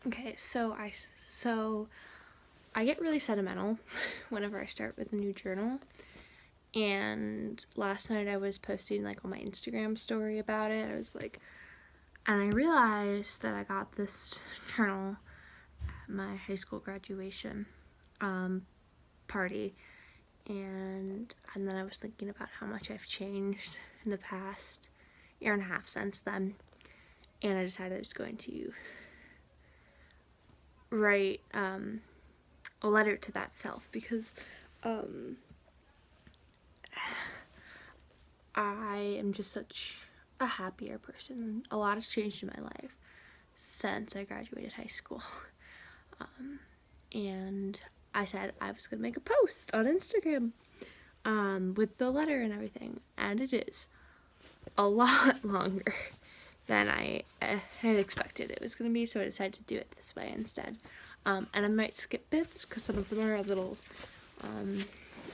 Okay, so I get really sentimental whenever I start with a new journal. And last night I was posting like on my Instagram story about it. I was like, and I realized that I got this journal at my high school graduation party, and then I was thinking about how much I've changed in the past year and a half since then, and I decided I was going to write a letter to that self because I am just such a happier person. A lot has changed in my life since I graduated high school. And I said I was going to make a post on Instagram with the letter and everything. And it is a lot longer than I had expected it was going to be, so I decided to do it this way instead. And I might skip bits because some of them are a little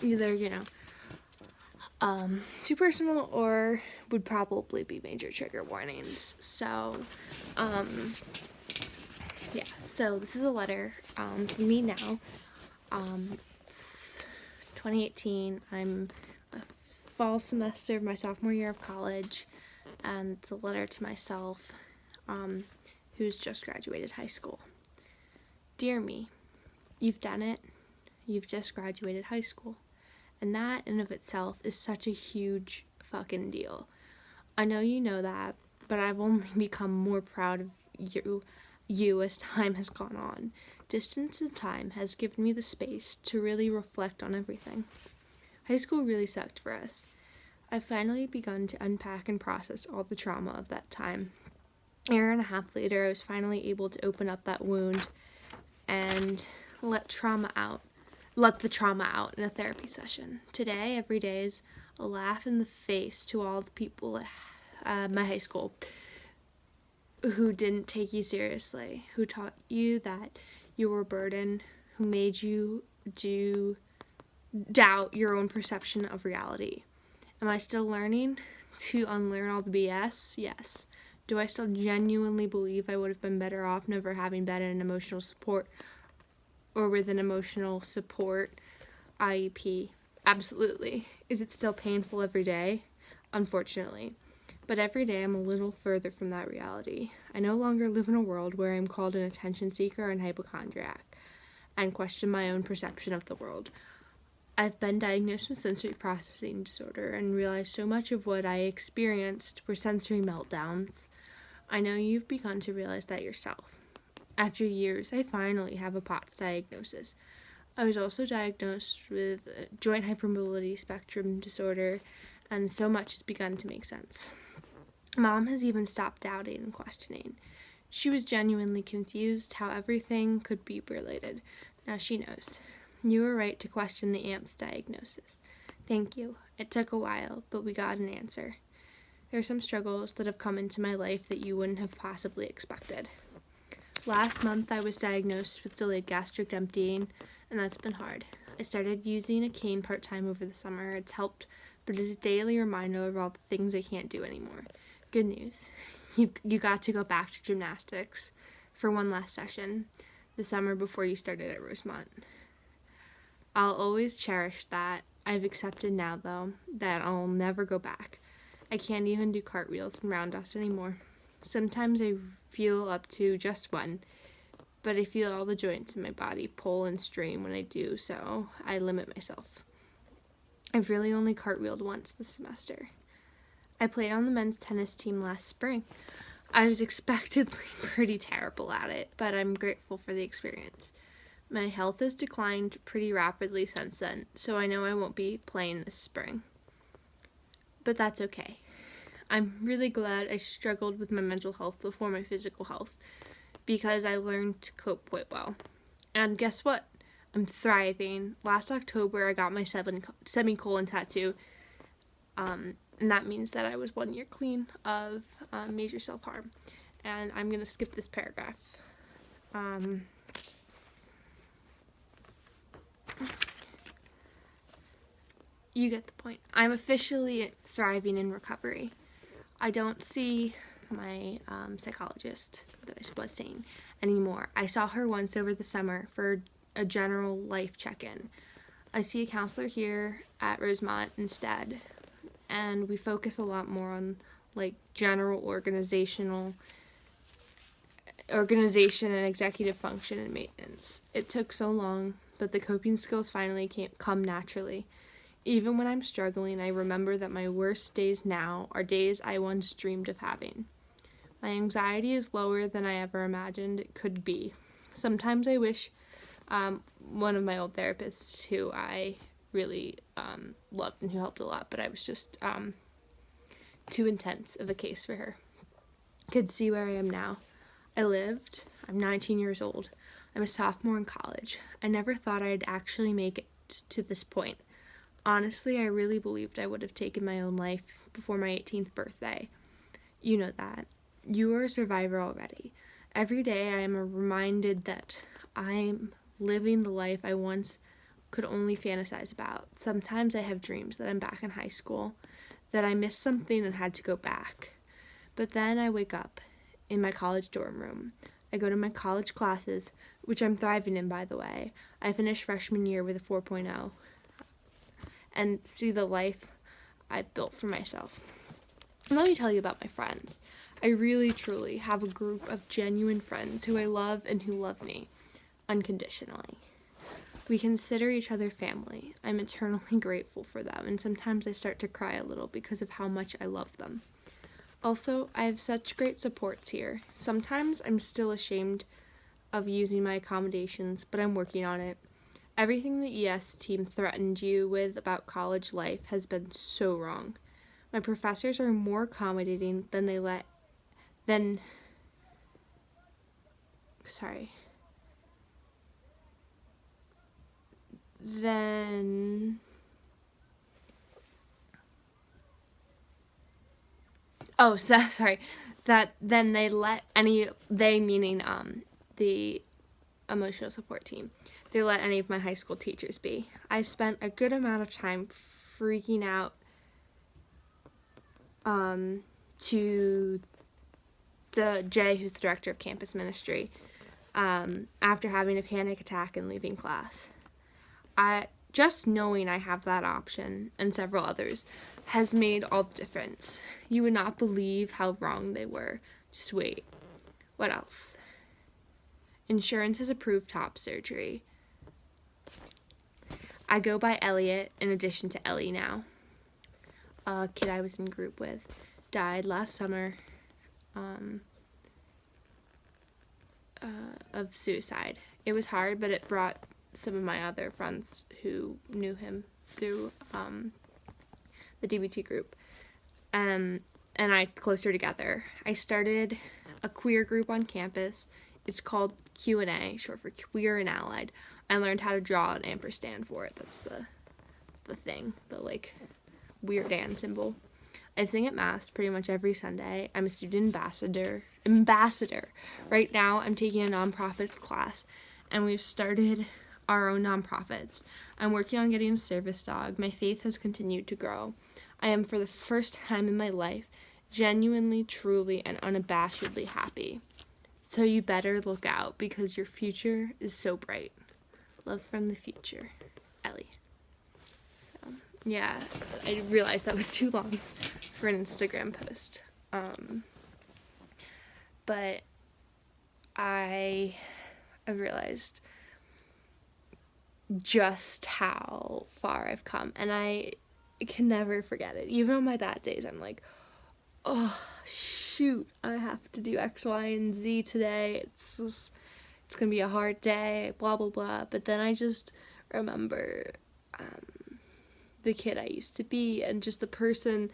either, too personal or would probably be major trigger warnings. So, yeah, so this is a letter for me now. It's 2018. I'm a fall semester of my sophomore year of college, and it's a letter to myself who's just graduated high school. Dear me, you've done it. You've just graduated high school. And that in of itself is such a huge fucking deal. I know you know that, but I've only become more proud of you as time has gone on. Distance and time has given me the space to really reflect on everything. High school really sucked for us. I've finally begun to unpack and process all the trauma of that time. A year and a half later, I was finally able to open up that wound and let the trauma out in a therapy session. Today, every day is a laugh in the face to all the people at my high school who didn't take you seriously, who taught you that you were a burden, who made you doubt your own perception of reality. Am I still learning to unlearn all the BS? Yes. Do I still genuinely believe I would have been better off never having been in emotional support or with an emotional support IEP? Absolutely. Is it still painful every day? Unfortunately. But every day I'm a little further from that reality. I no longer live in a world where I'm called an attention seeker and hypochondriac and question my own perception of the world. I've been diagnosed with sensory processing disorder and realized so much of what I experienced were sensory meltdowns. I know you've begun to realize that yourself. After years, I finally have a POTS diagnosis. I was also diagnosed with joint hypermobility spectrum disorder, and so much has begun to make sense. Mom has even stopped doubting and questioning. She was genuinely confused how everything could be related. Now she knows. You were right to question the AMPS diagnosis. Thank you. It took a while, but we got an answer. There are some struggles that have come into my life that you wouldn't have possibly expected. Last month, I was diagnosed with delayed gastric emptying, and that's been hard. I started using a cane part-time over the summer. It's helped, but it's a daily reminder of all the things I can't do anymore. Good news. You got to go back to gymnastics for one last session the summer before you started at Rosemont. I'll always cherish that. I've accepted now, though, that I'll never go back. I can't even do cartwheels and roundhouse anymore. Sometimes I feel up to just one, but I feel all the joints in my body pull and strain when I do, so I limit myself. I've really only cartwheeled once this semester. I played on the men's tennis team last spring. I was expectedly pretty terrible at it, but I'm grateful for the experience. My health has declined pretty rapidly since then, so I know I won't be playing this spring. But that's okay. I'm really glad I struggled with my mental health before my physical health, because I learned to cope quite well. And guess what? I'm thriving. Last October, I got my semicolon tattoo, and that means that I was 1 year clean of major self-harm. And I'm going to skip this paragraph. You get the point. I'm officially thriving in recovery. I don't see my psychologist that I was seeing anymore. I saw her once over the summer for a general life check-in. I see a counselor here at Rosemont instead, and we focus a lot more on like general organization and executive function and maintenance. It took so long, but the coping skills finally come naturally. Even when I'm struggling, I remember that my worst days now are days I once dreamed of having. My anxiety is lower than I ever imagined it could be. Sometimes I wish one of my old therapists who I really loved and who helped a lot, but I was just too intense of a case for her, could see where I am now. I'm 19 years old. I'm a sophomore in college. I never thought I'd actually make it to this point. Honestly, I really believed I would have taken my own life before my 18th birthday. You know that. You are a survivor already. Every day I am reminded that I'm living the life I once could only fantasize about. Sometimes I have dreams that I'm back in high school, that I missed something and had to go back. But then I wake up in my college dorm room. I go to my college classes, which I'm thriving in, by the way. I finished freshman year with a 4.0 and see the life I've built for myself. And let me tell you about my friends. I really, truly have a group of genuine friends who I love and who love me unconditionally. We consider each other family. I'm eternally grateful for them, and sometimes I start to cry a little because of how much I love them. Also, I have such great supports here. Sometimes I'm still ashamed of using my accommodations, but I'm working on it. Everything the ES team threatened you with about college life has been so wrong. My professors are more accommodating than then they let they meaning the emotional support team, they let any of my high school teachers be. I spent a good amount of time freaking out to the Jay, who's the director of campus ministry, after having a panic attack and leaving class. Just knowing I have that option, and several others, has made all the difference. You would not believe how wrong they were. Just wait. What else? Insurance has approved top surgery. I go by Elliot in addition to Ellie now. A kid I was in group with died last summer of suicide. It was hard, but it brought some of my other friends who knew him through the DBT group and I closer together. I started a queer group on campus. It's called Q&A, short for Queer and Allied. I learned how to draw an ampersand for it. That's the thing, the like weird and symbol. I sing at Mass pretty much every Sunday. I'm a student ambassador. Right now I'm taking a nonprofits class, and we've started our own nonprofits. I'm working on getting a service dog. My faith has continued to grow. I am, for the first time in my life, genuinely, truly, and unabashedly happy. So you better look out, because your future is so bright. Love from the future. Ellie. So, yeah, I realized that was too long for an Instagram post. But I realized just how far I've come, and I can never forget it. Even on my bad days, I'm like, oh shoot, I have to do X, Y, and Z today. It's gonna be a hard day, blah blah blah. But then I just remember the kid I used to be, and just the person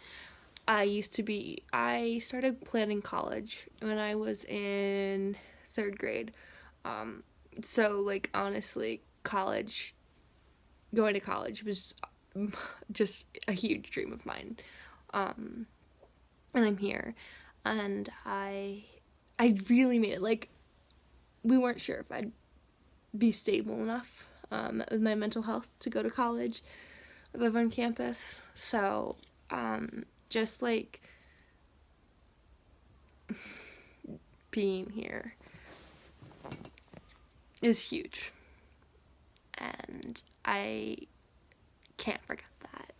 I used to be. I started planning college when I was in 3rd grade. So like honestly, going to college was just a huge dream of mine. And I'm here, and I really made it. Like, we weren't sure if I'd be stable enough with my mental health to go to college, live on campus. So just like being here is huge. And I can't forget that.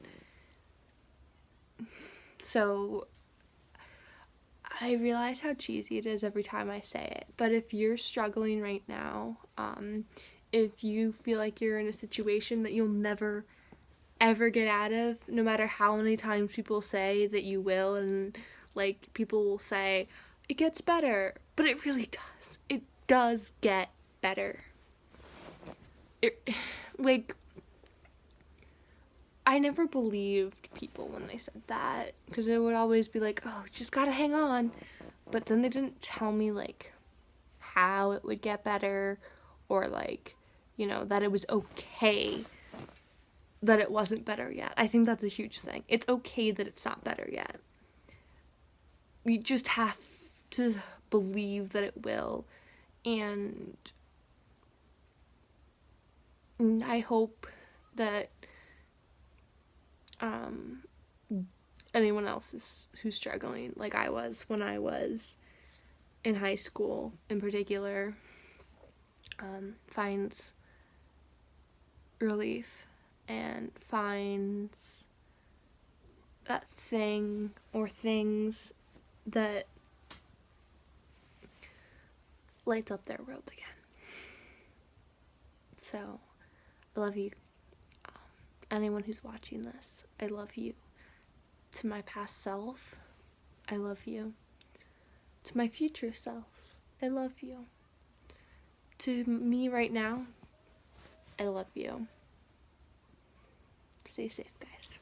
So I realize how cheesy it is every time I say it, but if you're struggling right now, if you feel like you're in a situation that you'll never ever get out of, no matter how many times people say that you will, and like people will say it gets better, but it really does. It does get better. Like, I never believed people when they said that, because it would always be like, oh, just gotta hang on. But then they didn't tell me, like, how it would get better, or, like, you know, that it was okay that it wasn't better yet. I think that's a huge thing. It's okay that it's not better yet. You just have to believe that it will, and I hope that anyone else who's struggling like I was when I was in high school in particular finds relief and finds that thing or things that lights up their world again. So I love you. Anyone who's watching this, I love you. To my past self, I love you. To my future self, I love you. To me right now, I love you. Stay safe, guys.